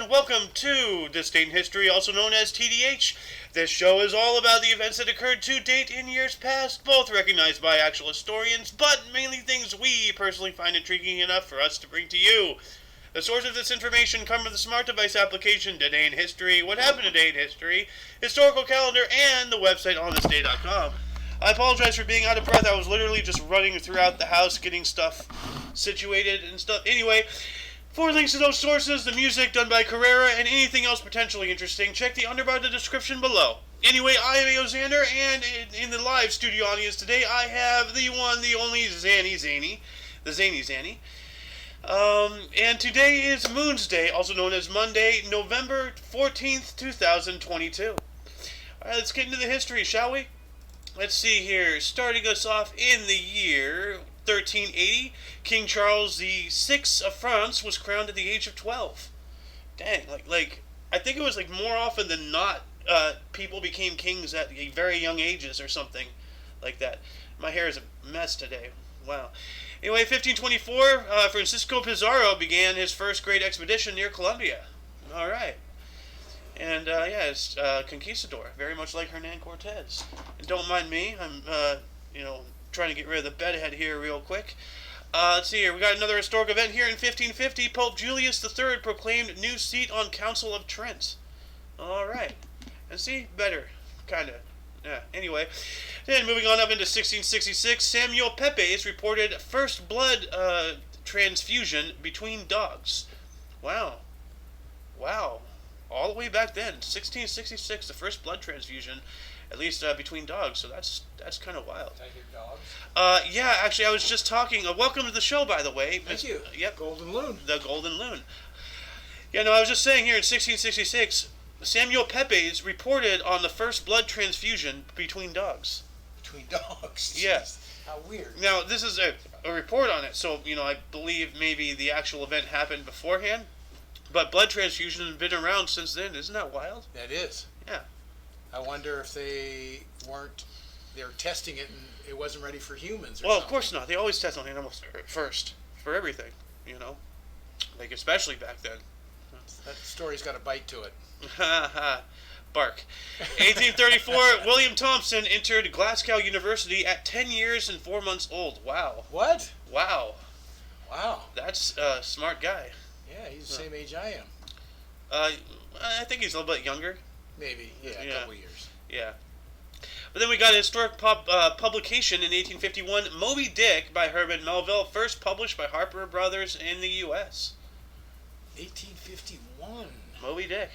and welcome to This Date in History, also known as TDH. This show is all about the events that occurred to date in years past, both recognized by actual historians, but mainly things we personally find intriguing enough for us to bring to you. The source of this information come from the smart device application Today in History, What Happened Today in History, Historical Calendar, and the website onthisday.com. I apologize for being out of breath. I was literally just running throughout the house getting stuff situated and stuff. Anyway, for links to those sources, the music done by Carrera, and anything else potentially interesting, check the underbar of the description below. Anyway, I am Xander, and in the live studio audience today, I have the one, the only Zany. And today is Moon's Day, also known as Monday, November 14th, 2022. Alright, let's get into the history, shall we? Let's see here. Starting us off in the year 1380, King Charles VI of France was crowned at the age of 12. Dang, like I think it was like more often than not, people became kings at very young ages or something like that. My hair is a mess today. Wow. Anyway, 1524, Francisco Pizarro began his first great expedition near Colombia. All right. And, it's conquistador, very much like Hernan Cortez. And don't mind me, I'm, trying to get rid of the bedhead here real quick. Let's see here, we got another historic event here in 1550. Pope Julius III proclaimed new seat on Council of Trent. All right. And see, better, kind of. Yeah, anyway. Then moving on up into 1666, Samuel Pepys reported first blood transfusion between dogs. Wow. All the way back then, 1666, the first blood transfusion, at least between dogs. So that's kind of wild. Tiger dogs. Yeah, actually, I was just talking. Welcome to the show, by the way. Thank you. Yep. Golden Loon. The Golden Loon. Yeah, no, I was just saying here in 1666, Samuel Pepys reported on the first blood transfusion between dogs. Between dogs? Yes. How weird. Now, this is a report on it, so, I believe maybe the actual event happened beforehand. But blood transfusion has been around since then. Isn't that wild? That is. Yeah. I wonder if they were testing it and it wasn't ready for humans or Well, something. of course not. They always test on animals first for everything, Like, especially back then. That story's got a bite to it. Ha ha. Bark. 1834, William Thompson entered Glasgow University at 10 years and 4 months old. Wow. What? Wow. Wow. That's a smart guy. Yeah, he's the same age I am. I think he's a little bit younger. Maybe. Yeah, a couple years. Yeah. But then we got a historic publication in 1851, Moby Dick by Herman Melville, first published by Harper Brothers in the U.S. 1851. Moby Dick.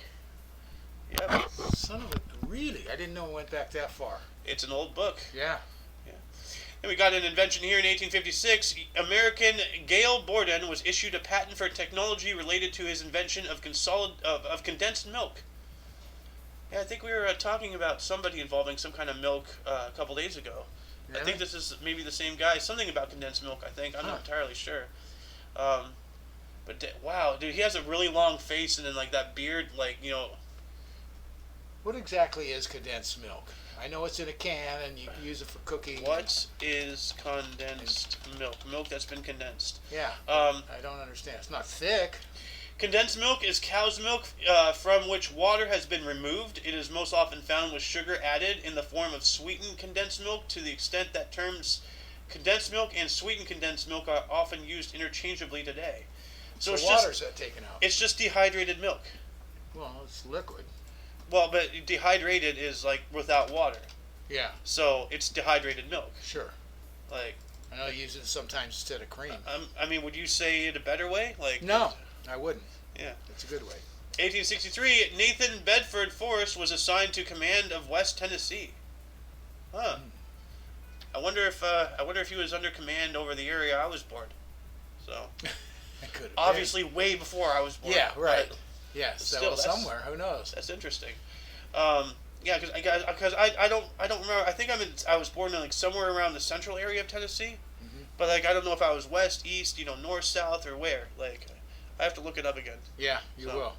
Yep. Son of a... Really? I didn't know it went back that far. It's an old book. Yeah. And we got an invention here in 1856. American Gale Borden was issued a patent for technology related to his invention of condensed milk. Yeah, I think we were talking about somebody involving some kind of milk a couple days ago. Really? I think this is maybe the same guy. Something about condensed milk, I think. I'm not entirely sure. Wow, dude, he has a really long face and then like that beard, What exactly is condensed milk? I know it's in a can and you use it for cooking. What is condensed milk? Milk that's been condensed. Yeah, I don't understand. It's not thick. Condensed milk is cow's milk from which water has been removed. It is most often found with sugar added in the form of sweetened condensed milk, to the extent that terms condensed milk and sweetened condensed milk are often used interchangeably today. So water's taken out. It's just dehydrated milk. Well, it's liquid. Well, but dehydrated is like without water. Yeah. So it's dehydrated milk. Sure. Like, I know you use it sometimes instead of cream. Would you say it a better way? No, I wouldn't. Yeah. It's a good way. 1863, Nathan Bedford Forrest was assigned to command of West Tennessee. Huh. I wonder if he was under command over the area I was born. So. Obviously, way before I was born. Yeah. Right. Yeah, still somewhere. Who knows? That's interesting. Yeah, because I don't remember. I think I was born in somewhere around the central area of Tennessee, but I don't know if I was west, east, north, south, or where. I have to look it up again. Yeah, you will.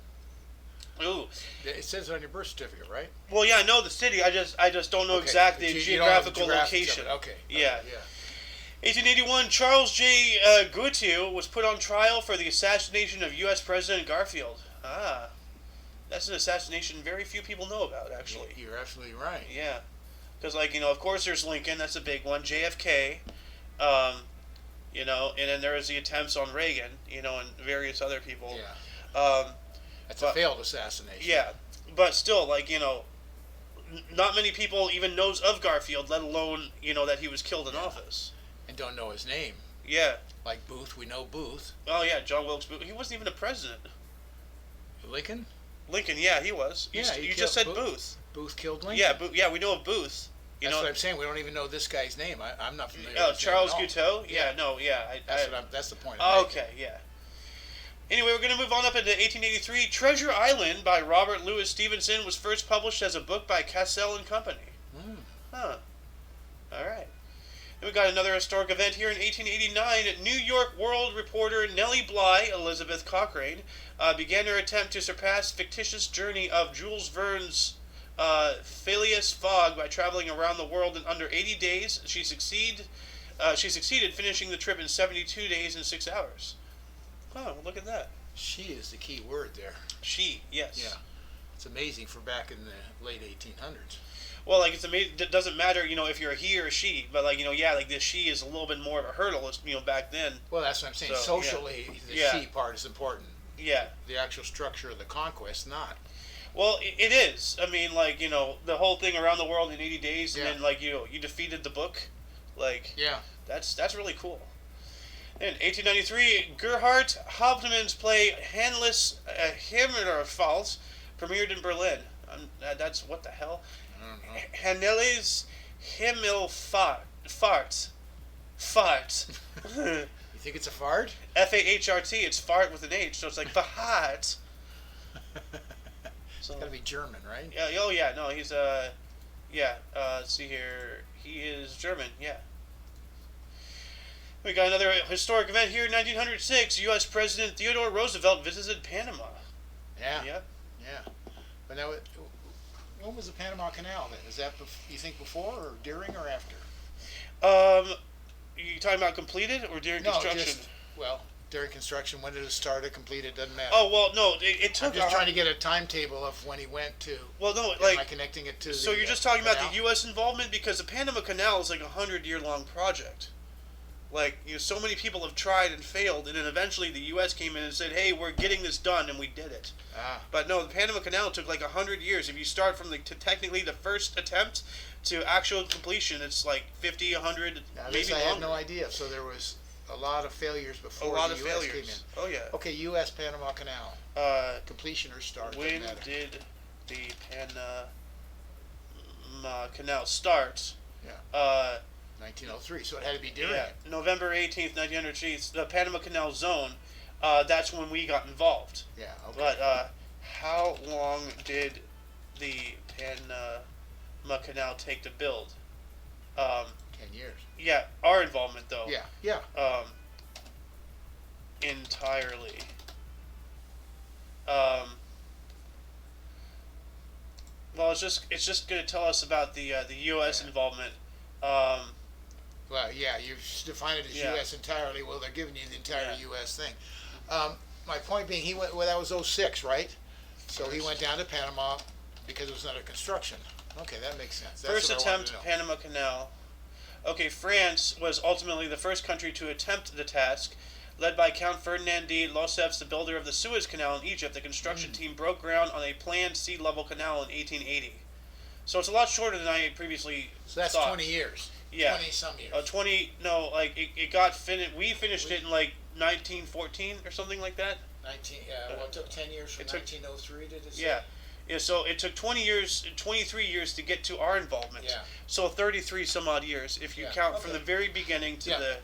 Ooh. It says it on your birth certificate, right? Well, yeah, I know the city. I just don't know exactly the geographical location. Okay. Yeah. 1881, Charles J. Goodyear was put on trial for the assassination of U.S. President Garfield. Ah. That's an assassination very few people know about, actually. You're absolutely right. Yeah. Because, like, of course there's Lincoln, that's a big one. JFK, um, and then there was the attempts on Reagan, and various other people. Yeah. That's but, a failed assassination. Yeah. But still, like, not many people even knows of Garfield, let alone, that he was killed in office. And don't know his name. Yeah. Like Booth, we know Booth. Oh, yeah, John Wilkes Booth. He wasn't even a president. Lincoln? Lincoln, yeah, he was. You just said Booth. Booth killed Lincoln? Yeah, we know of Booth. That's what I'm saying. We don't even know this guy's name. I'm not familiar with Charles Guiteau? Yeah, no, yeah. That's the point. Okay, yeah. Anyway, we're going to move on up into 1883. Treasure Island by Robert Louis Stevenson was first published as a book by Cassell and Company. Huh. All right. Then we got another historic event here in 1889. New York World reporter Nellie Bly, Elizabeth Cochrane, began her attempt to surpass fictitious journey of Jules Verne's Phileas Fogg by traveling around the world in under 80 days. She succeeded, finishing the trip in 72 days and 6 hours. Oh, well, look at that. She is the key word there. She, yes. Yeah. It's amazing for back in the late 1800s. Well, like, it's amazing. It doesn't matter, if you're a he or a she, but, like, this she is a little bit more of a hurdle, back then. Well, that's what I'm saying. So, socially, the she part is important. Yeah. The actual structure of the conquest, not. Well, it is. I mean, like, the whole thing around the world in 80 days, and then, like, you defeated the book. Like, yeah. That's really cool. In 1893, Gerhard Hauptmann's play Hannes Himmelfahrt premiered in Berlin. That's what the hell? I don't know. Hannes Himmelfahrt. Fart. You think it's a fart? F-A-H-R-T. It's fart with an H, so it's like Fahart. It's gotta be German, right? Yeah. Oh, yeah. No, he's let's see here. He is German. Yeah. We got another historic event here in 1906. U.S. President Theodore Roosevelt visited Panama. Yeah. Yeah. Yeah. But now, when was the Panama Canal then? Is that, you think, before or during or after? You talking about completed or during construction? During construction. When did it start or completed? Doesn't matter. Oh, well, no, it took... I'm just trying to get a timetable of when he went to... Well, no, like... Am I connecting it to So you're just talking about the U.S. involvement? Because the Panama Canal is like a 100-year-long project. Like, so many people have tried and failed, and then eventually the U.S. came in and said, hey, we're getting this done, and we did it. But no, the Panama Canal took like 100 years. If you start from technically the first attempt to actual completion, it's like 50, 100, maybe longer. I had no idea. So there was a lot of failures before the U.S. came in. Oh, yeah. Okay, U.S. Panama Canal. Completion or start? When did the Panama Canal start? Yeah. 1903, so it had to be during it. November 18th, 1903, the Panama Canal Zone, that's when we got involved. Yeah, okay. But how long did the Panama Canal take to build? 10 years. Yeah, our involvement, though. Yeah. Entirely. Well, it's just going to tell us about the U.S. involvement. Well, yeah, you define it as U.S. entirely. Well, they're giving you the entire U.S. thing. My point being, he went. Well, that was 06, right? So he went down to Panama because it was under construction. Okay, that makes sense. That's first attempt, Panama Canal. Okay, France was ultimately the first country to attempt the task. Led by Count Ferdinand de Lesseps, the builder of the Suez Canal in Egypt, the construction team broke ground on a planned sea-level canal in 1880. So it's a lot shorter than I previously So that's thought. 20 years. Yeah. 20-some years. 20, no, like, it got finished, we finished it in, like, 1914 or something like that. 19, well, it took 10 years from 1903, did it say? Yeah, so it took 23 years to get to our involvement. Yeah. So 33 some odd years, if you count from the very beginning to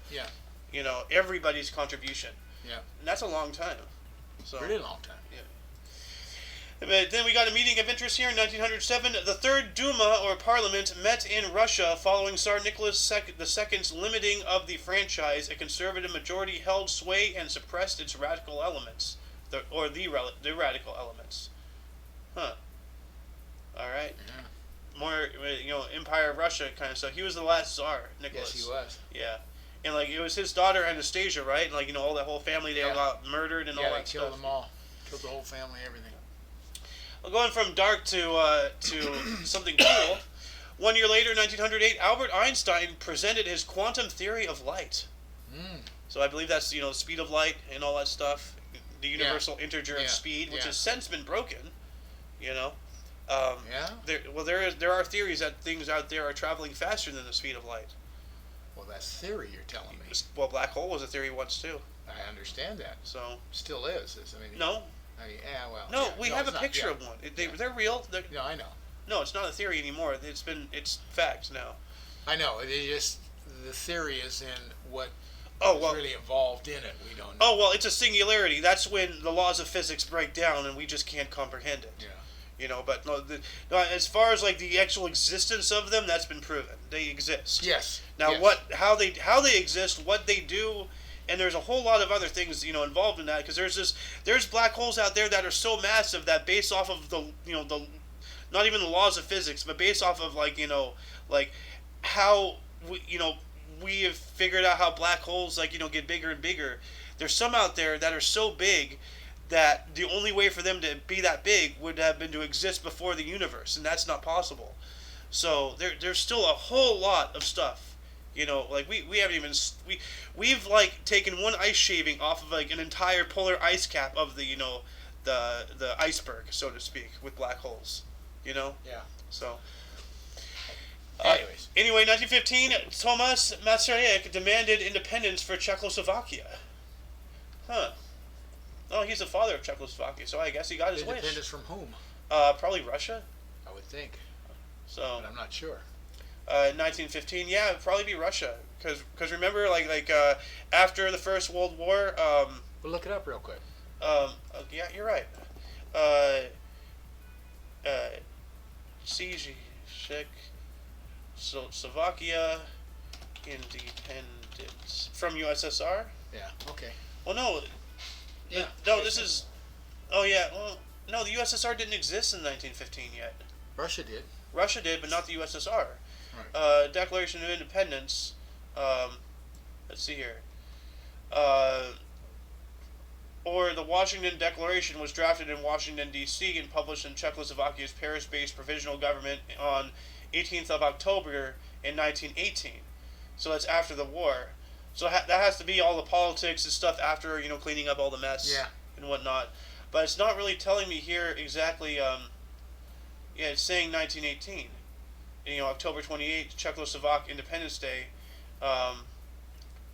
everybody's contribution. Yeah. And that's a long time. So, pretty long time. Yeah. But then we got a meeting of interest here in 1907. The Third Duma, or Parliament, met in Russia following Tsar Nicholas II's limiting of the franchise. A conservative majority held sway and suppressed its radical elements, the radical elements. Huh. All right. Yeah. More, Empire of Russia kind of stuff. He was the last Tsar, Nicholas. Yes, he was. Yeah. And, like, it was his daughter Anastasia, right? And, like, all that whole family, they all got murdered and all that stuff. Yeah, killed them all. Killed the whole family, everything. Well, going from dark to something cool. 1 year later, 1908, Albert Einstein presented his quantum theory of light. So I believe that's the speed of light and all that stuff, the universal integer of speed, which has since been broken. There are theories that things out there are traveling faster than the speed of light. Well, that's theory you're telling me. Well, black hole was a theory once too. I understand that. So still is. No. We have a picture of one. They're real. No, I know. No, it's not a theory anymore. It's facts now. I know. The theory is in what really involved in it. We don't know. Oh, well, it's a singularity. That's when the laws of physics break down and we just can't comprehend it. Yeah. But as far as like the actual existence of them, that's been proven. They exist. Yes. Now, how they exist, what they do, and there's a whole lot of other things involved in that, because there's black holes out there that are so massive that based off of the not even the laws of physics, but based off of how we have figured out how black holes get bigger and bigger. There's some out there that are so big that the only way for them to be that big would have been to exist before the universe, and that's not possible. So there's still a whole lot of stuff. We haven't even we've taken one ice shaving off of an entire polar ice cap of the the iceberg, so to speak, with black holes. Yeah. So. Anyways. Anyway, 1915, Thomas Masaryk demanded independence for Czechoslovakia. Huh. Oh, he's the father of Czechoslovakia, so I guess he got his wish. Independence from whom? Probably Russia. I would think. So. But I'm not sure. 1915, yeah, it'd probably be Russia, because remember, after the First World War. We'll look it up real quick. Yeah, you're right. Slovakia independence from USSR. Yeah. Okay. Well, no. Yeah. No, this is. Oh yeah. Well, no, the USSR didn't exist in 1915 yet. Russia did. Russia did, but not the USSR. Right. Declaration of Independence. Let's see here. Or the Washington Declaration was drafted in Washington, D.C. and published in Czechoslovakia's Paris-based provisional government on 18th of October in 1918. So that's after the war. So that has to be all the politics and stuff after, cleaning up all the mess and whatnot. But it's not really telling me here exactly, it's saying 1918. October 28th, Czechoslovak Independence Day,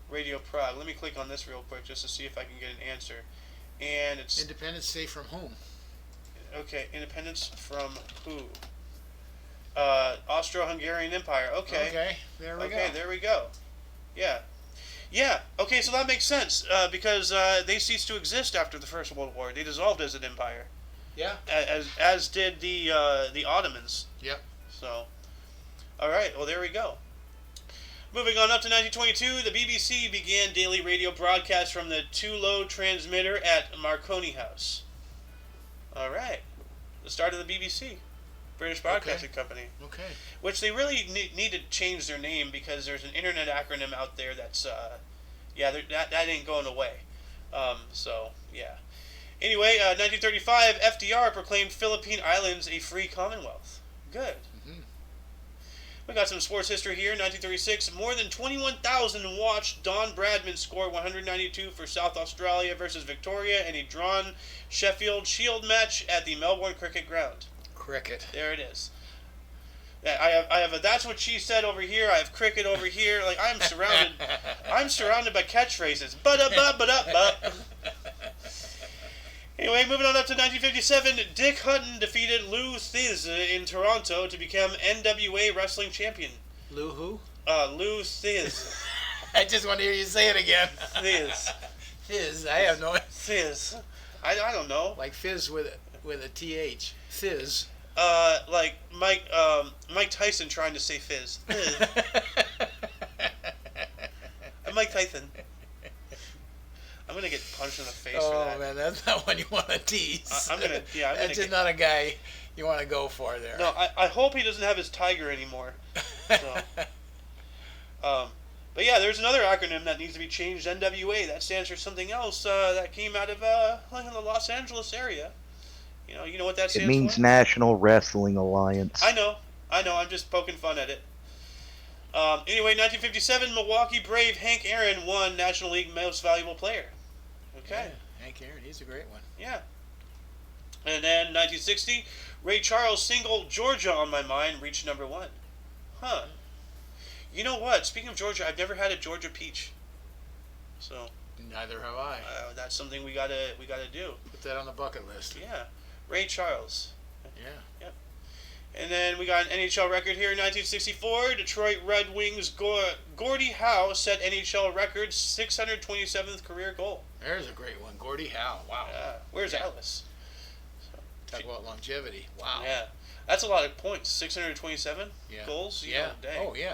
Radio Prague. Let me click on this real quick just to see if I can get an answer. And it's... Independence Day from whom? Okay, independence from who? Austro-Hungarian Empire. Okay. Okay, there we go. Okay, there we go. Yeah. Yeah, okay, so that makes sense, because they ceased to exist after the First World War. They dissolved as an empire. Yeah. As did the Ottomans. Yep. So, all right, well, there we go. Moving on up to 1922, the BBC began daily radio broadcasts from the two-load transmitter at Marconi House. All right. The start of the BBC, British Broadcasting Company. Okay. Which they really need to change their name, because there's an internet acronym out there that's, that ain't going away. So, yeah. Anyway, 1935, FDR proclaimed Philippine Islands a free commonwealth. Good. We got some sports history here. 1936, more than 21,000 watched Don Bradman score 192 for South Australia versus Victoria in a drawn Sheffield Shield match at the Melbourne Cricket Ground. Cricket. There it is. I have a that's what she said over here. I have cricket over here. I'm surrounded by catchphrases. Ba-da-ba-ba-da-ba. Anyway, moving on up to 1957, Dick Hutton defeated Lou Thesz in Toronto to become NWA Wrestling Champion. Lou who? Lou Thesz. I just want to hear you say it again. Thesz. Fizz. I have no. Thesz. I don't know. Like fizz with a TH. Fizz. Like Mike Tyson trying to say fizz. I'm Mike Tyson. I'm gonna get punched in the face for that. Oh man, that's not one you want to tease. That's just not a guy you want to go for there. No, I hope he doesn't have his tiger anymore. So. But yeah, there's another acronym that needs to be changed. NWA. That stands for something else that came out of the Los Angeles area. You know what that It stands means for? National Wrestling Alliance. I know. I'm just poking fun at it. Anyway, 1957, Milwaukee Brave Hank Aaron won National League Most Valuable Player. Okay. Yeah, Hank Aaron, he's a great one. Yeah. And then 1960, Ray Charles' single "Georgia on My Mind" reached number 1. Huh. You know what? Speaking of Georgia, I've never had a Georgia peach. So Neither have I. that's something we gotta do. Put that on the bucket list. Yeah. Ray Charles. Yeah. Yep. And then we got an NHL record here in 1964. Detroit Red Wings Gordie Howe set NHL record 627th career goal. There's a great one. Gordie Howe. Wow. Where's Alice? Talk about longevity. Wow. Yeah. That's a lot of points. 627 goals. Yeah. Dang. Oh, yeah.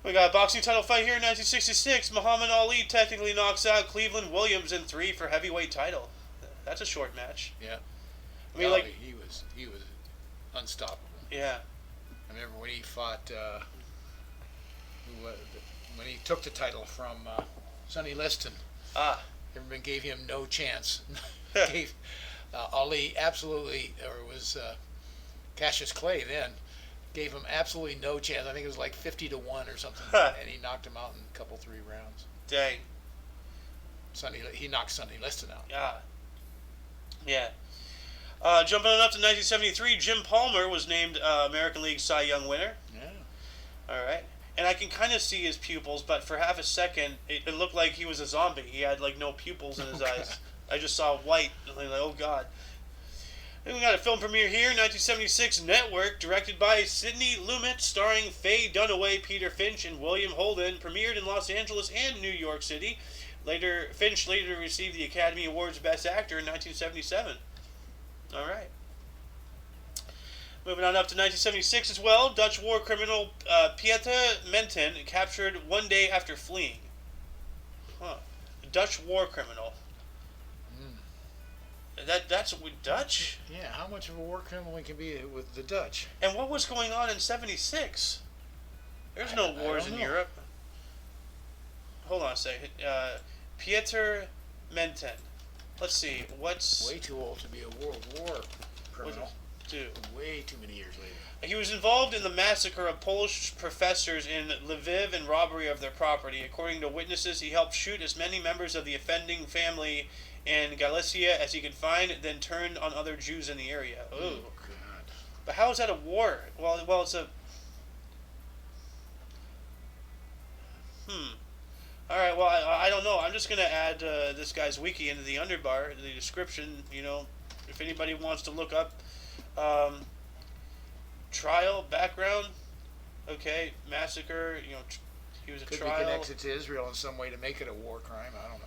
We got a boxing title fight here in 1966. Muhammad Ali technically knocks out Cleveland Williams in 3 for heavyweight title. That's a short match. Yeah. I mean, he was unstoppable. Yeah. I remember when he fought, when he took the title from Sonny Liston. Everyone gave him no chance. Gave Ali absolutely, or it was Cassius Clay then, gave him absolutely no chance. I think it was like 50-1 or something, and he knocked him out in a couple 3 rounds. Dang. He knocked Sonny Liston out. Yeah. Jumping on up to 1973, Jim Palmer was named American League Cy Young winner. Yeah. All right. And I can kind of see his pupils, but for half a second, it looked like he was a zombie. He had like no pupils in his eyes. I just saw white. Like, oh God. Then we got a film premiere here, 1976, Network, directed by Sidney Lumet, starring Faye Dunaway, Peter Finch, and William Holden, premiered in Los Angeles and New York City. Finch later received the Academy Awards Best Actor in 1977. All right. Moving on up to 1976 as well, Dutch war criminal Pieter Menten captured 1 day after fleeing. Dutch war criminal. That's with Dutch? Yeah, how much of a war criminal we can be with the Dutch? And what was going on in 76? There's no wars in Europe. Hold on a second. Pieter Menten. Let's see. What's... Way too old to be a World War criminal. Way too many years later. He was involved in the massacre of Polish professors in Lviv and robbery of their property. According to witnesses, he helped shoot as many members of the offending family in Galicia as he could find, then turned on other Jews in the area. Ooh. Oh, God. But how is that a war? Well, it's a... All right, well, I don't know. I'm just going to add this guy's wiki into the underbar, the description, if anybody wants to look up trial, background, okay, massacre, he was a Could trial. be connected to Israel in some way to make it a war crime. I don't know.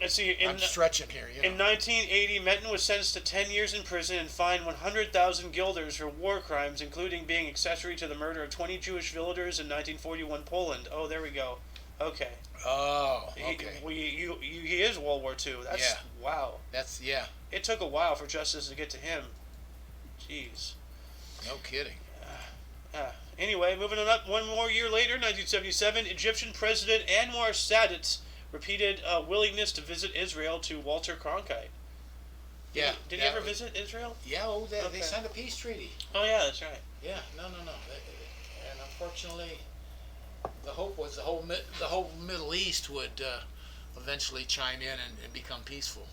Let's see. I'm stretching here. In 1980, Menton was sentenced to 10 years in prison and fined 100,000 guilders for war crimes, including being accessory to the murder of 20 Jewish villagers in 1941 Poland. Oh, there we go. Okay. Oh, okay. He is World War II. That's wow. Yeah. It took a while for justice to get to him. Jeez. No kidding. Anyway, moving on up 1 more year later, 1977, Egyptian President Anwar Sadat repeated a willingness to visit Israel to Walter Cronkite. Yeah. Did he ever visit Israel? Yeah, they signed a peace treaty. Oh, yeah, that's right. Yeah, no. And unfortunately, the hope was the whole Middle East would eventually chime in and become peaceful.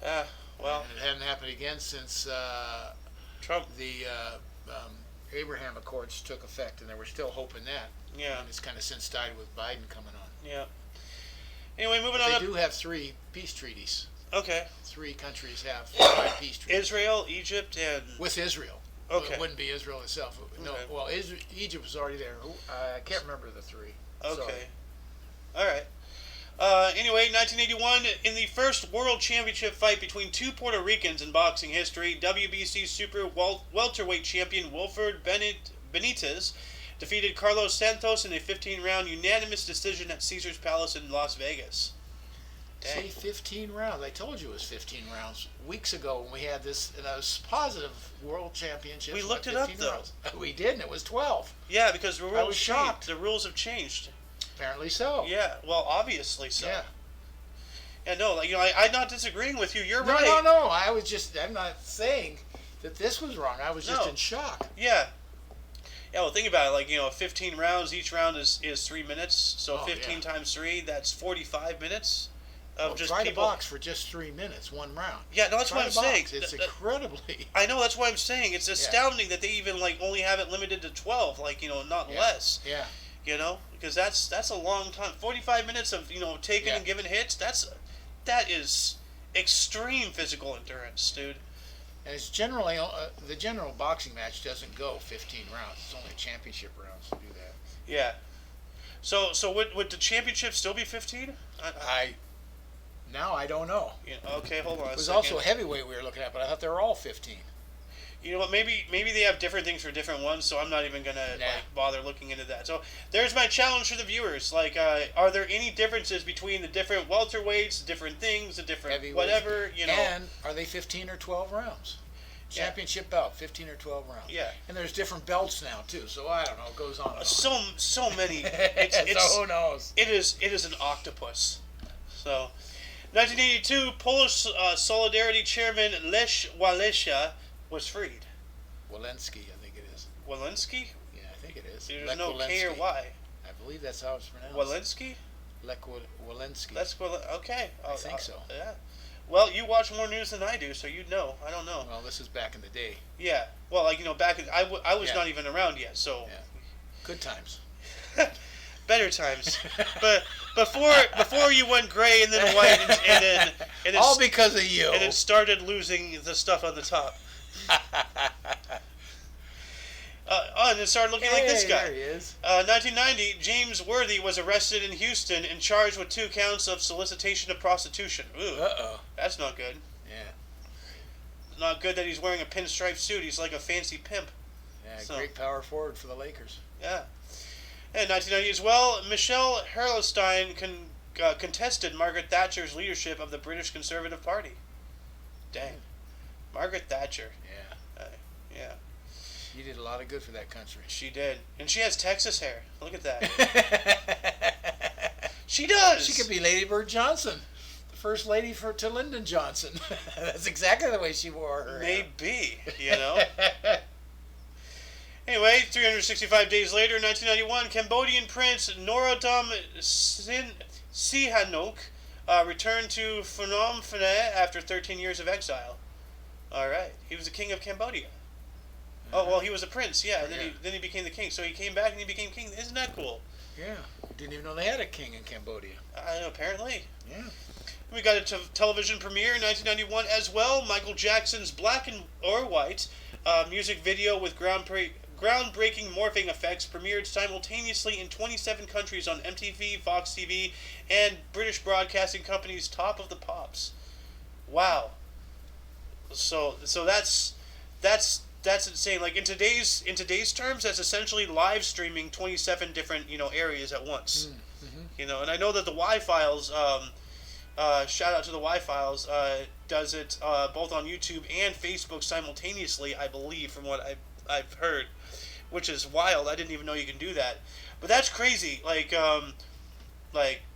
Well. And it hadn't happened again since Trump. The Abraham Accords took effect, and there was still hope in that. Yeah. And it's kind of since died with Biden coming on. Yeah. Anyway, moving on. They do have 3 peace treaties. Okay. 3 countries have 5 peace treaties. Israel, Egypt, and... With Israel. Okay. Well, it wouldn't be Israel itself. No. Okay. Well, Egypt was already there. I can't remember the 3. Okay. Sorry. All right. Anyway, 1981, in the first World Championship fight between 2 Puerto Ricans in boxing history, WBC Super Welterweight Champion Wilfred Benitez defeated Carlos Santos in a 15-round unanimous decision at Caesars Palace in Las Vegas. Dang. See, 15 rounds. I told you it was 15 rounds weeks ago when we had this positive World Championship. We looked it up, though. Rounds. We did, and it was 12. Yeah, because the rules I was shocked. The rules have changed. Apparently so. Yeah, well, obviously so. Yeah. Yeah, no, like, I'm not disagreeing with you. You're right. No. I'm not saying that this was wrong. I was just in shock. Yeah. Yeah, well, think about it. Like, 15 rounds. Each round is 3 minutes. So 15 times 3, that's 45 minutes of just try people. to box for just 3 minutes, one round. Yeah, no, that's what I'm saying. It's incredibly. I know, that's what I'm saying. It's astounding that they even only have it limited to 12. Not less. Yeah. Because that's a long time. 45 minutes of taking and giving hits. That is extreme physical endurance, dude. And it's generally the general boxing match doesn't go 15 rounds. It's only championship rounds to do that. Yeah. So would the championship still be 15? Now I don't know. Yeah, okay, hold on. It was also heavyweight we were looking at, but I thought they were all 15. You know what? Maybe they have different things for different ones, so I'm not even gonna bother looking into that. So there's my challenge for the viewers. Are there any differences between the different welterweights, different things, the different whatever? And are they 15 or 12 rounds? Championship belt, 15 or 12 rounds. Yeah. And there's different belts now too, so I don't know. It goes on. And So many. So who knows? It is an octopus. So, 1982, Polish Solidarity Chairman Lech Wałęsa was freed. Walensky, I think it is. Walensky? Yeah, I think it is. There's no K or Y. I believe that's how it's pronounced. Walensky? Lech Walensky. Okay. I think so. Yeah. Well, you watch more news than I do, so you'd know. I don't know. Well, this is back in the day. Yeah. Well, back in, I was not even around yet, so. Yeah. Good times. Better times. But before you went gray and then white and then all because of you. And it started losing the stuff on the top. And it started looking like this guy. There he is. 1990, James Worthy was arrested in Houston and charged with 2 counts of solicitation of prostitution. Ooh, that's not good. Yeah. It's not good that he's wearing a pinstripe suit. He's like a fancy pimp. Yeah, great power forward for the Lakers. Yeah. And 1990 as well, Michelle Herlestein contested Margaret Thatcher's leadership of the British Conservative Party. Dang. Margaret Thatcher. Yeah. Yeah. She did a lot of good for that country. She did. And she has Texas hair. Look at that. She does. She could be Lady Bird Johnson, the first lady to Lyndon Johnson. That's exactly the way she wore her hair. Maybe, Anyway, 365 days later, in 1991, Cambodian Prince Norodom Sihanouk returned to Phnom Penh after 13 years of exile. All right. He was the king of Cambodia. Oh, well, he was a prince, yeah. And then he became the king. So he came back and he became king. Isn't that cool? Yeah. Didn't even know they had a king in Cambodia. Apparently. Yeah. We got a television premiere in 1991 as well. Michael Jackson's Black or White music video with groundbreaking morphing effects premiered simultaneously in 27 countries on MTV, Fox TV, and British Broadcasting Company's Top of the Pops. Wow. So that's insane. Like in today's terms, that's essentially live streaming 27 different areas at once. Mm-hmm. And I know that the Y-Files, shout out to the Y-Files, does it both on YouTube and Facebook simultaneously, I believe, from what I've heard, which is wild. I didn't even know you can do that, but that's crazy. Like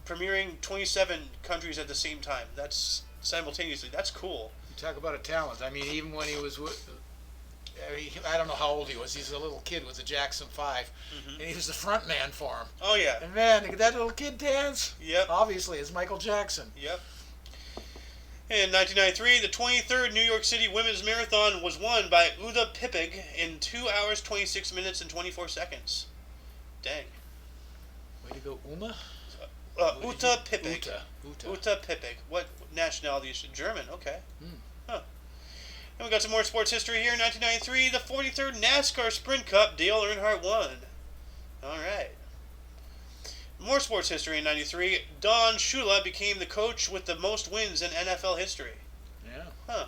premiering 27 countries at the same time. That's simultaneously. That's cool. You talk about a talent. I mean, even when he was I don't know how old he was. He's a little kid with the Jackson 5, and he was the front man for him. Oh, yeah. And man, that little kid dance, yep, obviously, is Michael Jackson. Yep. In 1993, the 23rd New York City Women's Marathon was won by Uta Pippig in 2 hours, 26 minutes, and 24 seconds. Dang. Way to go, Uma? Uta Pippig. Uta Pippig. What nationality is she? German, okay. Huh. And we got some more sports history here. In 1993, the 43rd NASCAR Sprint Cup, Dale Earnhardt won. All right. More sports history in 93. Don Shula became the coach with the most wins in NFL history. Yeah. Huh.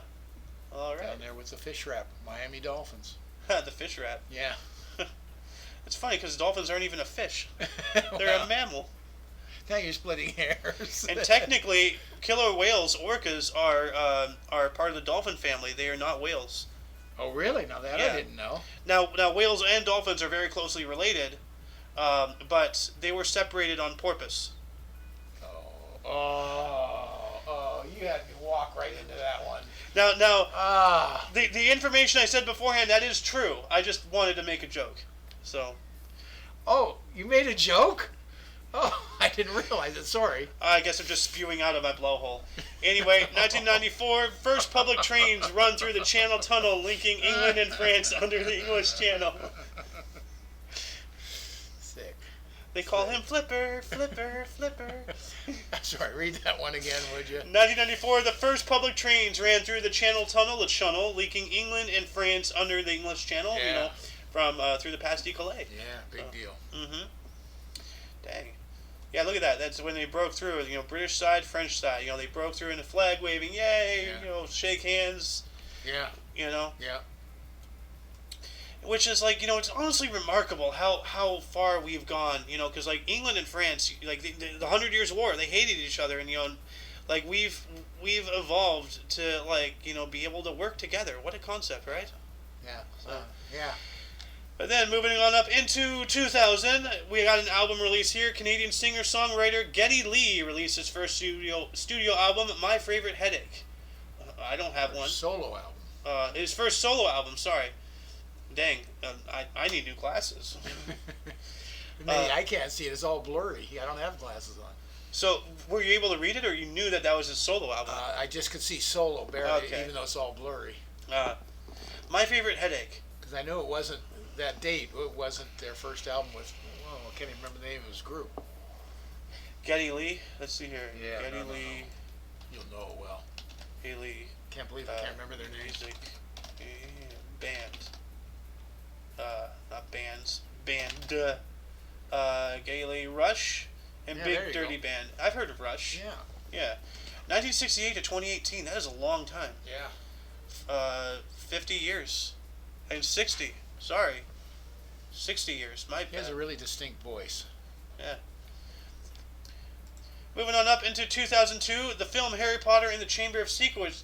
All right. Down there with the fish wrap, Miami Dolphins. The fish wrap. Yeah. It's funny because dolphins aren't even a fish. They're a mammal. Now you're splitting hairs. And technically, killer whales, orcas, are part of the dolphin family. They are not whales. Oh, really? Now that I didn't know. Now whales and dolphins are very closely related, but they were separated on purpose. Oh. right into that one. Now, the information I said beforehand, that is true. I just wanted to make a joke. So. Oh, you made a joke? Oh, I didn't realize it. Sorry. I guess I'm just spewing out of my blowhole. Anyway, 1994, first public trains run through the Channel Tunnel linking England and France under the English Channel. Sick. They call him Flipper, Flipper, Flipper. Sorry, read that one again, would you? 1994, the first public trains ran through the Channel Tunnel, linking England and France under the English Channel, from through the Pas de Calais. Yeah, big deal. Mm-hmm. Dang. Yeah, look at that. That's when they broke through. British side, French side. They broke through in the flag waving, yay, shake hands. Yeah. Yeah. Which is it's honestly remarkable how far we've gone, because England and France, the 100 Years War, they hated each other, and we've evolved to be able to work together. What a concept, right? Yeah. So. Yeah. But then moving on up into 2000, we got an album release here. Canadian singer-songwriter Geddy Lee released his first studio album, My Favorite Headache. I don't have one. Solo album. His first solo album, sorry. Dang, I need new glasses. I can't see it. It's all blurry. I don't have glasses on. So, were you able to read it, or you knew that was his solo album? I just could see solo barely, even though it's all blurry. My Favorite Headache. Because I knew it wasn't that date. It wasn't their first album with. Well, I can't even remember the name of his group. Geddy Lee. Let's see here. Yeah, Geddy Lee. You'll know it well. Haley. Can't believe I can't remember their names. Music. Band. Not bands. Band. Geddy Lee. Rush. And Big Dirty Band. I've heard of Rush. Yeah. 1968 to 2018. That is a long time. Yeah. 50 years. And 60. Sorry. 60 years. He has a really distinct voice. Yeah. Moving on up into 2002, the film Harry Potter and the Chamber of Secrets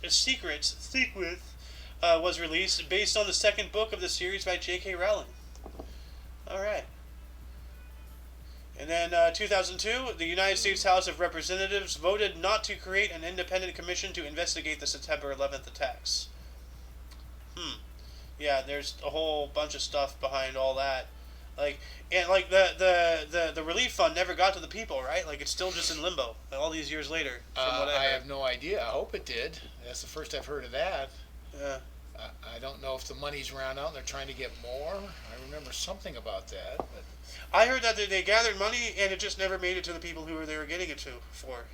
was released, based on the second book of the series by J.K. Rowling. Alright. And then 2002, the United States House of Representatives voted not to create an independent commission to investigate the September 11th attacks. Yeah, there's a whole bunch of stuff behind all that. The relief fund never got to the people, right? It's still just in limbo all these years later. I have no idea. I hope it did. That's the first I've heard of that. Yeah. I don't know if the money's ran out and they're trying to get more. I remember something about that. But I heard that they gathered money and it just never made it to the people who they were getting it for.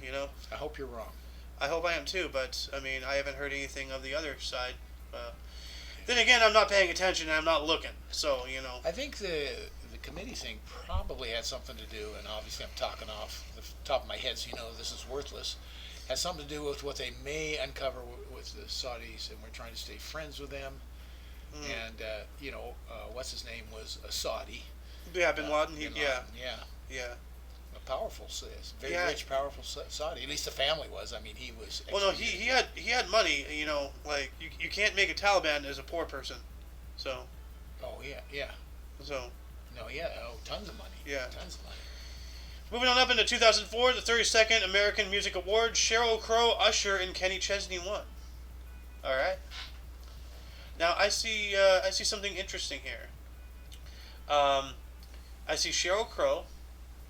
I hope you're wrong. I hope I am too, but I haven't heard anything of the other side. Then again, I'm not paying attention and I'm not looking, so I think the committee thing probably had something to do, and obviously I'm talking off the top of my head, so this is worthless. Has something to do with what they may uncover with the Saudis, and we're trying to stay friends with them. And what's his name was a Saudi. Yeah, Bin Laden. Yeah. A powerful, very rich, powerful Saudi. At least the family was. He was. Well, no, he had money. You can't make a Taliban as a poor person, so. Oh yeah. So. No, yeah, tons of money. Yeah. Tons of money. Moving on up into 2004, the 32nd American Music Awards, Sheryl Crow, Usher, and Kenny Chesney won. All right. Now I see something interesting here. I see Sheryl Crow,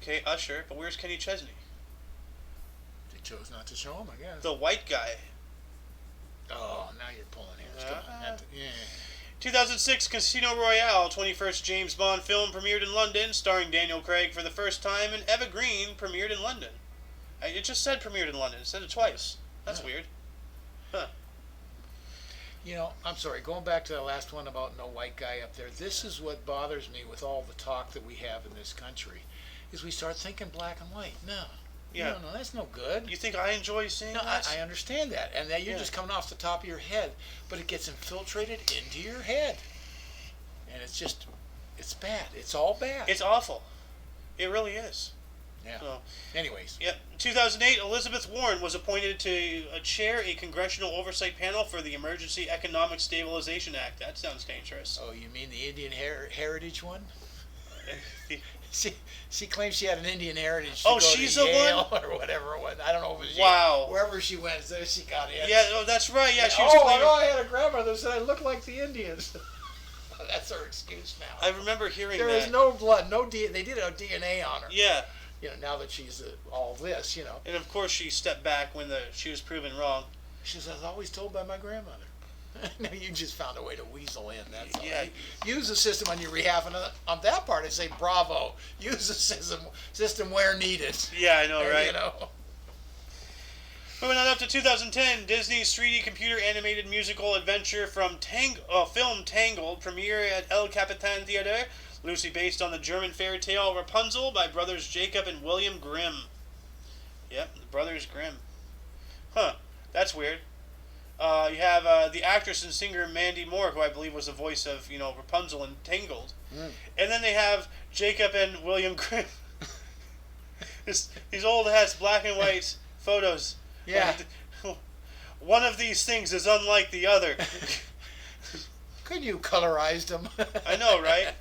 okay, Usher, but where's Kenny Chesney? They chose not to show him, I guess. The white guy. Oh, now you're pulling hairs. Come on. 2006 Casino Royale, 21st James Bond film, premiered in London, starring Daniel Craig for the first time, and Eva Green premiered in London. It just said premiered in London. It said it twice. That's weird. Huh. I'm sorry, going back to the last one about no white guy up there, this is what bothers me with all the talk that we have in this country, is we start thinking black and white. No. Yeah. No, that's no good. You think I enjoy seeing that? I understand that. And that you're just coming off the top of your head, but it gets infiltrated into your head. And it's bad. It's all bad. It's awful. It really is. Yeah. So, anyways. Yep. 2008, Elizabeth Warren was appointed to chair a congressional oversight panel for the Emergency Economic Stabilization Act. That sounds dangerous. Oh, you mean the Indian Heritage one? She claims she had an Indian heritage. Oh, to go she's to the Yale one? or whatever it was. I don't know if it was Wow. Yale. Wherever she went, so she got in. Yeah, oh, that's right. Yeah, she was Oh, claiming. no, I had a grandmother that said I look like the Indians. That's her excuse now. I remember hearing There that. is no blood, no DNA. They did a DNA on her. Yeah. Now that she's all this, And of course, she stepped back when she was proven wrong. She says, I was always told by my grandmother. No, you just found a way to weasel in. That's all. Yeah. Use the system on your behalf, and on that part, I say bravo. Use the system where needed. Yeah, I know, right? Moving on up to 2010, Disney's 3D computer animated musical adventure from film Tangled premiere at El Capitan Theater, loosely based on the German fairy tale Rapunzel by brothers Jacob and William Grimm. Yep, the brothers Grimm. Huh, that's weird. You have the actress and singer Mandy Moore, who I believe was the voice of, Rapunzel in Tangled. And then they have Jacob and William Grimm. These old-ass black and white photos. Yeah. One of these things is unlike the other. Could you colorize them? I know, right?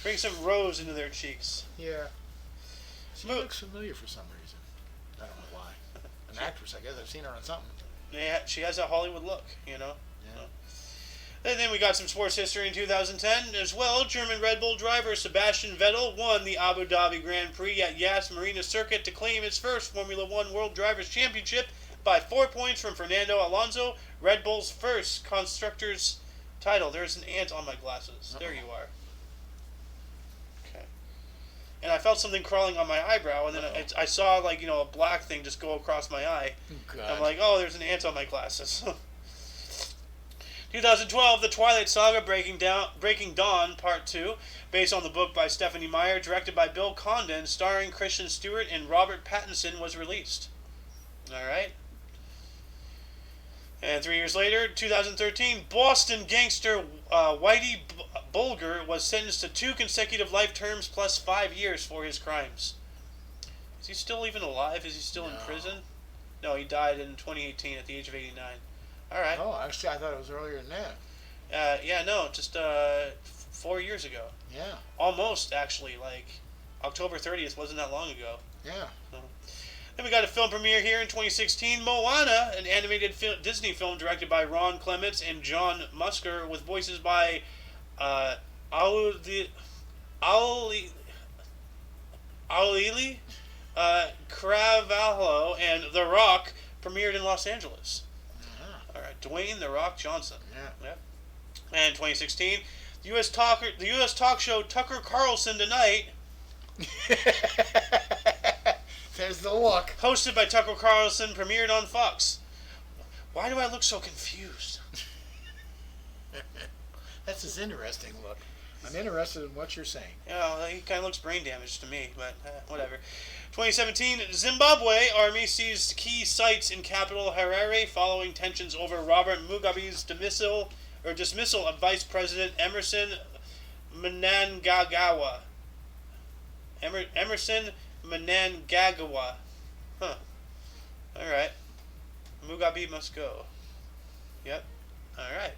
Bring some rose into their cheeks. Yeah. She looks familiar for some reason. I don't know why. An actress, I guess. I've seen her on something. Yeah, she has a Hollywood look, Yeah. And then we got some sports history in 2010 as well. German Red Bull driver Sebastian Vettel won the Abu Dhabi Grand Prix at Yas Marina Circuit to claim his first Formula One World Drivers' Championship by 4 points from Fernando Alonso, Red Bull's first constructors title. There's an ant on my glasses. There you are. Okay. And I felt something crawling on my eyebrow, and then I saw, a black thing just go across my eye. God. I'm like, oh, there's an ant on my glasses. 2012, The Twilight Saga Breaking Dawn, Part 2, based on the book by Stephanie Meyer, directed by Bill Condon, starring Kristen Stewart and Robert Pattinson, was released. Alright. And 3 years later, 2013, Boston gangster Whitey Bulger was sentenced to 2 consecutive life terms plus 5 years for his crimes. Is he still even alive? Is he still in prison? No, he died in 2018 at the age of 89. All right. Oh, actually, I thought it was earlier than that. Just 4 years ago. Yeah. Almost, actually. October 30th wasn't that long ago. Yeah. Then we got a film premiere here in 2016, Moana, an animated Disney film directed by Ron Clements and John Musker, with voices by Auli'i Cravalho and The Rock, premiered in Los Angeles. All right, Dwayne The Rock Johnson. Yeah. And 2016, the U.S. talk show Tucker Carlson Tonight. There's the look. Hosted by Tucker Carlson, premiered on Fox. Why do I look so confused? That's his interesting look. I'm interested in what you're saying. He kind of looks brain damaged to me, but whatever. 2017, Zimbabwe Army seized key sites in capital Harare following tensions over Robert Mugabe's dismissal of Vice President Emerson Mnangagwa. Emerson Mnangagwa. Huh. Alright. Mugabe must go. Yep. Alright.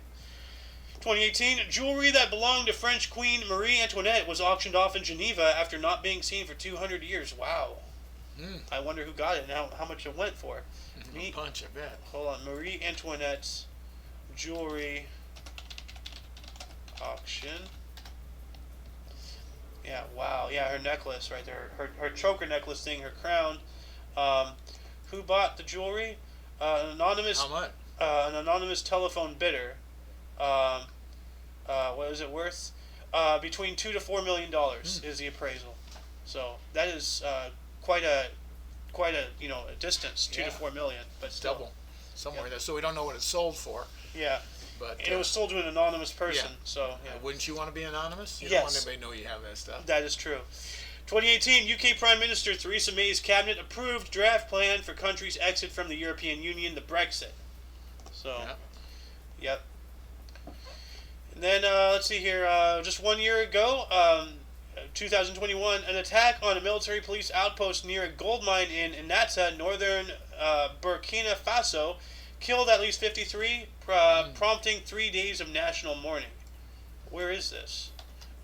2018, jewelry that belonged to French Queen Marie Antoinette was auctioned off in Geneva after not being seen for 200 years. Wow. I wonder who got it and how much it went for. A bunch, I bet. Hold on. Marie Antoinette's jewelry auction. Yeah, wow. Yeah, her necklace right there. Her choker necklace thing, her crown. Who bought the jewelry? An anonymous... How much? An anonymous telephone bidder. What is it worth? Between $2 to $4 million is the appraisal. So that is quite a a distance, $2 to $4 million, but still. Double somewhere there. So we don't know what it sold for. Yeah. But and it was sold to an anonymous person. Yeah. So wouldn't you want to be anonymous? You Yes. don't want anybody to know you have that stuff. That is true. 2018, UK Prime Minister Theresa May's cabinet approved draft plan for country's exit from the European Union, the Brexit. So, yep. And then, let's see here, just 1 year ago, 2021, an attack on a military police outpost near a gold mine in Inata, northern Burkina Faso, killed at least 53, prompting 3 days of national mourning. Where is this?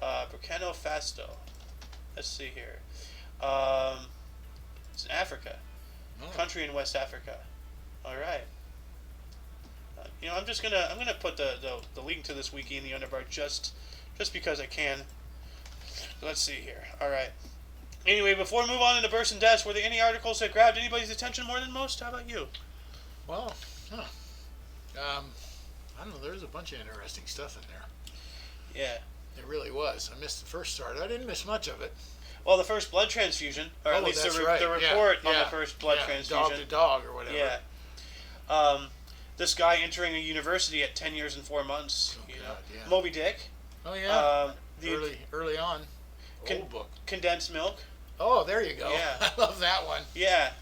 Burkina Faso. Let's see here. It's in Africa. Country in West Africa. All right. I'm gonna put the link to this wiki in the underbar just because I can. Let's see here. All right. Anyway, before we move on into Burst and Deaths, were there any articles that grabbed anybody's attention more than most? How about you? Well, I don't know. There's a bunch of interesting stuff in there. Yeah. It really was. I missed the first start. I didn't miss much of it. Well, the first blood transfusion, or at least the report on the first blood transfusion. Dog to dog or whatever. Yeah. This guy entering a university at 10 years and 4 months. Moby Dick. Oh yeah. Early on. Old book. Condensed milk. Oh, there you go. Yeah. I love that one. Yeah.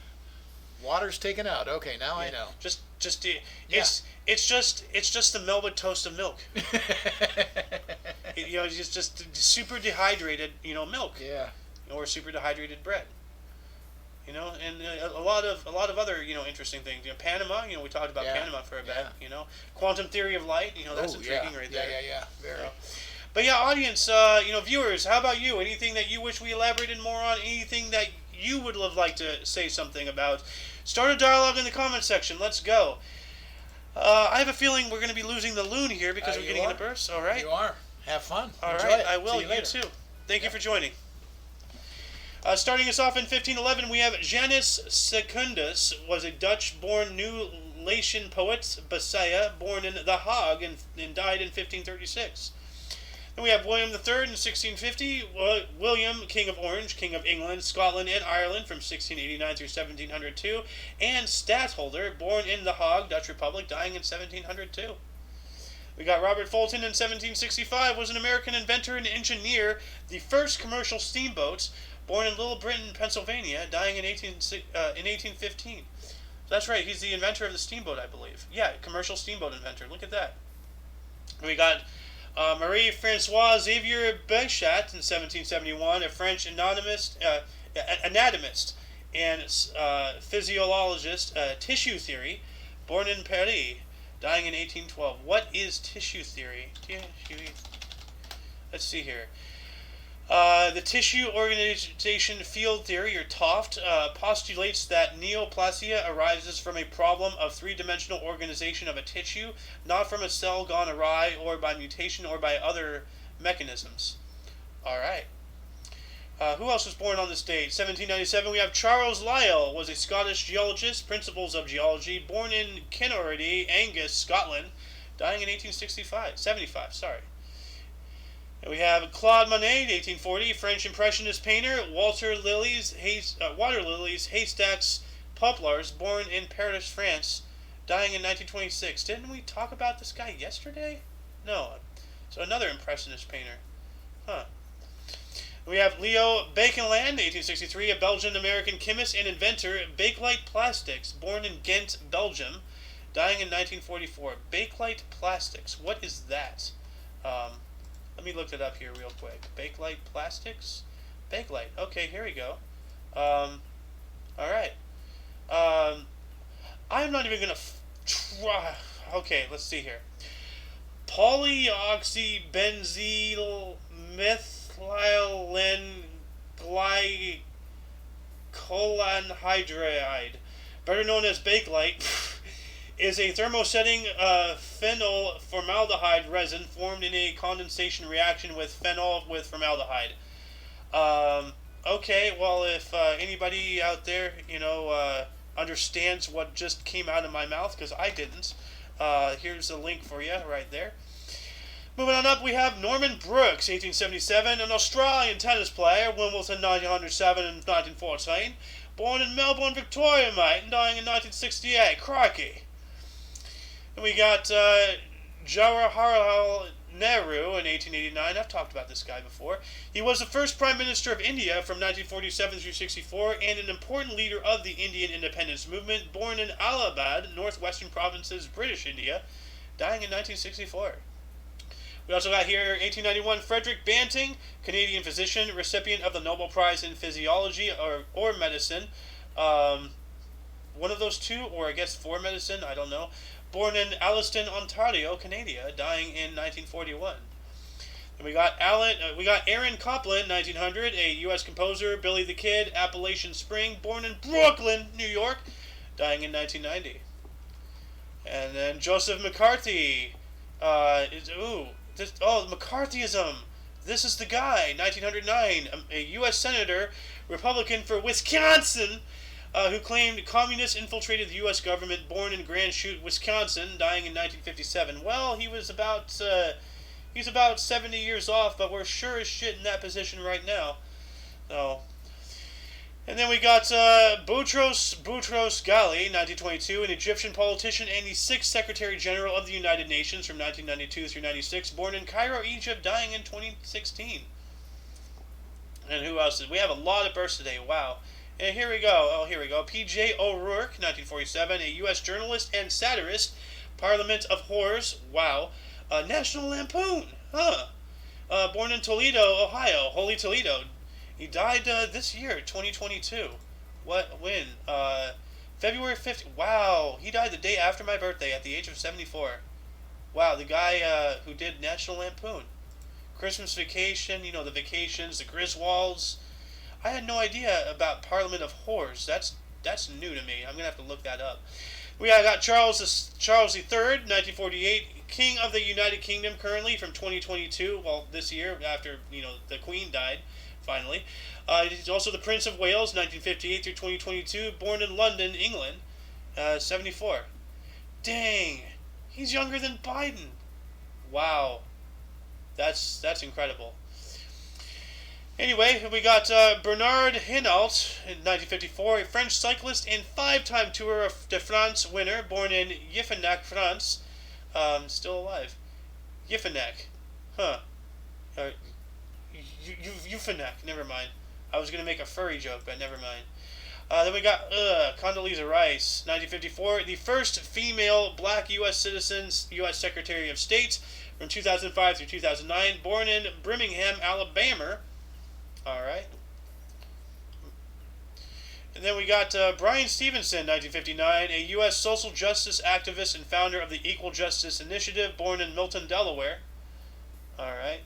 Water's taken out. Okay, now I know. It's just the Melba toast of milk. It's just super dehydrated, milk. Yeah. Or super dehydrated bread. And a lot of other interesting things. Panama. We talked about Panama for a bit. Yeah. Quantum theory of light. That's intriguing right there. Yeah. Very. But yeah, audience, viewers, how about you? Anything that you wish we elaborated more on? Anything that you would have liked to say something about? Start a dialogue in the comment section. Let's go. I have a feeling we're going to be losing the loon here because we're getting in a burst. All right. You are. Have fun. All Enjoy right. it. I will. You too. Thank you for joining. Starting us off in 1511, we have Janus Secundus, was a Dutch-born New Latian poet, Bisaya, born in The Hague and died in 1536. Then we have William III in 1650, William, King of Orange, King of England, Scotland, and Ireland from 1689 through 1702, and Stadtholder, born in The Hague, Dutch Republic, dying in 1702. We got Robert Fulton in 1765, was an American inventor and engineer, the first commercial steamboats, born in Little Britain, Pennsylvania, dying in 1815. So that's right, he's the inventor of the steamboat, I believe. Yeah, commercial steamboat inventor. Look at that. We got Marie-Françoise Xavier Bechat in 1771, a French anatomist and physiologist, tissue theory, born in Paris, dying in 1812. What is tissue theory? Let's see here. The tissue organization field theory, or TOFT, postulates that neoplasia arises from a problem of three-dimensional organization of a tissue, not from a cell gone awry or by mutation or by other mechanisms. All right. Who else was born on this date? 1797, we have Charles Lyell, was a Scottish geologist, principles of geology, born in Kinneredy, Angus, Scotland, dying in 75, sorry. And we have Claude Monet, 1840, French Impressionist painter, water lilies, haystacks, poplars, born in Paris, France, dying in 1926. Didn't we talk about this guy yesterday? No. So another Impressionist painter. Huh. We have Leo Baekeland, 1863, a Belgian-American chemist and inventor, Bakelite Plastics, born in Ghent, Belgium, dying in 1944. Bakelite Plastics, what is that? Let me look it up here real quick. Bakelite Plastics? Bakelite. Okay, here we go. Alright. I'm not even going to try. Okay, let's see here. Polyoxybenzyl methylene glycolanhydride, better known as Bakelite, is a thermosetting phenyl formaldehyde resin formed in a condensation reaction with phenol with formaldehyde. Okay, well, if anybody out there, understands what just came out of my mouth, because I didn't, here's a link for you right there. Moving on up, we have Norman Brooks, 1877, an Australian tennis player, Wimbledon 1907 and 1914, born in Melbourne, Victoria, mate, and dying in 1968. Crikey. And we got Jawaharlal Nehru in 1889. I've talked about this guy before. He was the first Prime Minister of India from 1947 through 64 and an important leader of the Indian independence movement, born in Allahabad, Northwestern Provinces, British India, dying in 1964. We also got here 1891 Frederick Banting, Canadian physician, recipient of the Nobel Prize in Physiology or Medicine. One of those two, or I guess for medicine, I don't know. Born in Alliston, Ontario, Canada, dying in 1941. And we got Aaron Copland, 1900, a U.S. composer. Billy the Kid, Appalachian Spring, born in Brooklyn, New York, dying in 1990. And then Joseph McCarthy, McCarthyism. This is the guy, 1909, a U.S. senator, Republican for Wisconsin, who claimed communists infiltrated the U.S. government, born in Grand Chute, Wisconsin, dying in 1957. Well, he's about 70 years off, but we're sure as shit in that position right now. So, and then we got Boutros Ghali, 1922, an Egyptian politician and the 6th Secretary General of the United Nations from 1992 through 96, born in Cairo, Egypt, dying in 2016. And who else? We have a lot of births today. Wow. And here we go. P.J. O'Rourke, 1947, a U.S. journalist and satirist. Parliament of Whores. Wow. National Lampoon. Born in Toledo, Ohio. Holy Toledo. He died this year, 2022. When? February 5th. Wow. He died the day after my birthday at the age of 74. Wow, the guy who did National Lampoon. Christmas Vacation, the Vacations, the Griswolds. I had no idea about Parliament of Whores. That's new to me. I'm going to have to look that up. We got Charles III, 1948, King of the United Kingdom currently from 2022. Well, this year after, the Queen died, finally. He's also the Prince of Wales, 1958 through 2022, born in London, England, 74. Dang, he's younger than Biden. Wow, that's incredible. Anyway, we got Bernard Hinault in 1954, a French cyclist and 5-time Tour de France winner, born in Yphenac, France. Still alive. Yphenac. Yphenac, never mind. I was going to make a furry joke, but never mind. Then we got Condoleezza Rice, 1954, the first female black U.S. citizen, U.S. Secretary of State from 2005 through 2009, born in Birmingham, Alabama. All right. And then we got Brian Stevenson, 1959, a U.S. social justice activist and founder of the Equal Justice Initiative, born in Milton, Delaware. All right.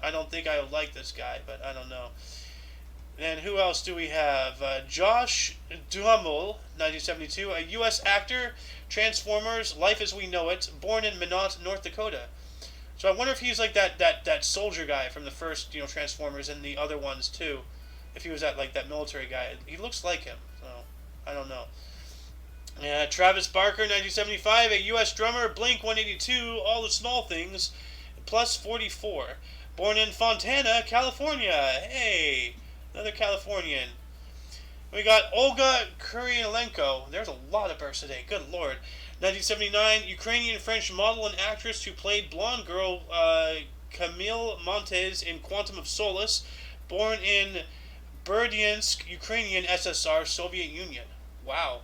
I don't think I would like this guy, but I don't know. And who else do we have? Josh Duhamel, 1972, a U.S. actor, Transformers, Life as We Know It, born in Minot, North Dakota. So I wonder if he's like that soldier guy from the first, Transformers and the other ones too. If he was that military guy. He looks like him, so I don't know. Travis Barker, 1975, a U.S. drummer, Blink-182, All the Small Things, plus 44. Born in Fontana, California. Hey, another Californian. We got Olga Kurylenko. There's a lot of births today. Good Lord. 1979, Ukrainian-French model and actress who played blonde girl Camille Montes in Quantum of Solace, born in Berdyansk, Ukrainian SSR, Soviet Union. Wow.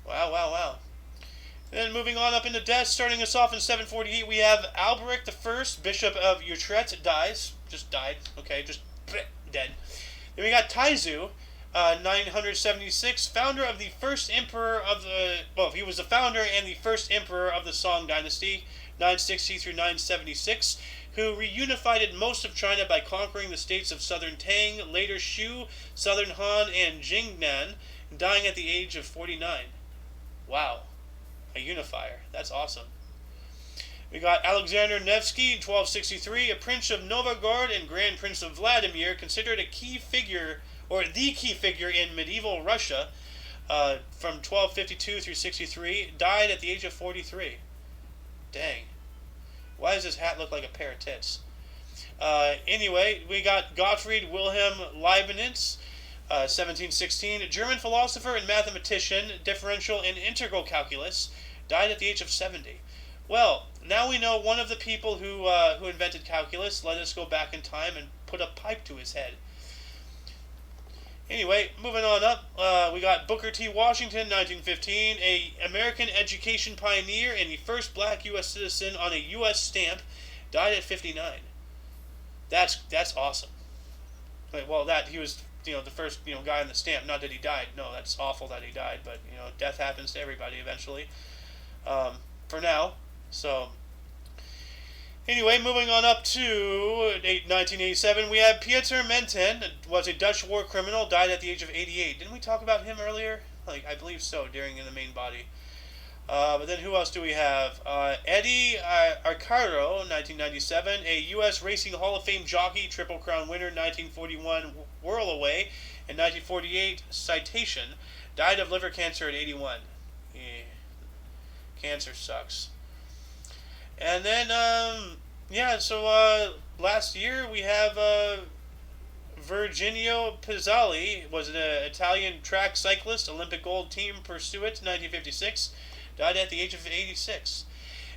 Wow. Then moving on up into death, starting us off in 748, we have Alberic I, Bishop of Utrecht, dies. Just died. Okay, just dead. Then we got Taizu, 976, founder of the first emperor of the... Well, he was the founder and the first emperor of the Song dynasty, 960 through 976, who reunified most of China by conquering the states of southern Tang, later Shu, southern Han, and Jingnan, dying at the age of 49. Wow. A unifier. That's awesome. We got Alexander Nevsky, 1263, a prince of Novgorod and Grand Prince of Vladimir, considered a key figure, or the key figure in medieval Russia, from 1252 through 63, died at the age of 43. Dang. Why does this hat look like a pair of tits? Anyway, we got Gottfried Wilhelm Leibniz, 1716, German philosopher and mathematician, differential and integral calculus, died at the age of 70. Well, now we know one of the people who invented calculus. Let us go back in time and put a pipe to his head. Anyway, moving on up, we got Booker T. Washington, 1915, a American education pioneer and the first black U.S. citizen on a U.S. stamp, died at 59. That's awesome. Well, that he was the first guy on the stamp. Not that he died. No, that's awful that he died. But death happens to everybody eventually. For now, so. Anyway, moving on up to 1987, we have Pieter Menten, was a Dutch war criminal, died at the age of 88. Didn't we talk about him earlier? I believe so, during in the main body. But then who else do we have? Eddie Arcaro, 1997, a U.S. Racing Hall of Fame jockey, Triple Crown winner, 1941 Whirlaway, and 1948 Citation, died of liver cancer at 81. Yeah. Cancer sucks. And then, last year we have Virginio Pizzali, was an Italian track cyclist, Olympic gold team pursuit, 1956, died at the age of 86.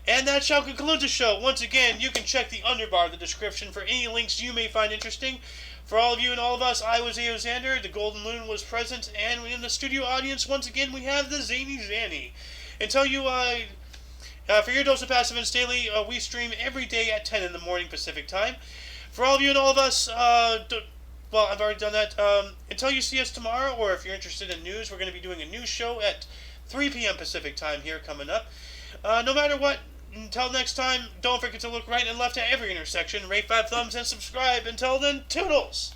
And that shall conclude the show. Once again, you can check the underbar of the description for any links you may find interesting. For all of you and all of us, I was Aoxander, the Golden Loon was present, and in the studio audience, once again, we have the Zany Zanny. Until you, for your dose of Passive and Daily, we stream every day at 10 in the morning Pacific time. For all of you and all of us, I've already done that. Until you see us tomorrow, or if you're interested in news, we're going to be doing a news show at 3 p.m. Pacific time here coming up. No matter what, until next time, don't forget to look right and left at every intersection, rate 5 thumbs, and subscribe. Until then, toodles!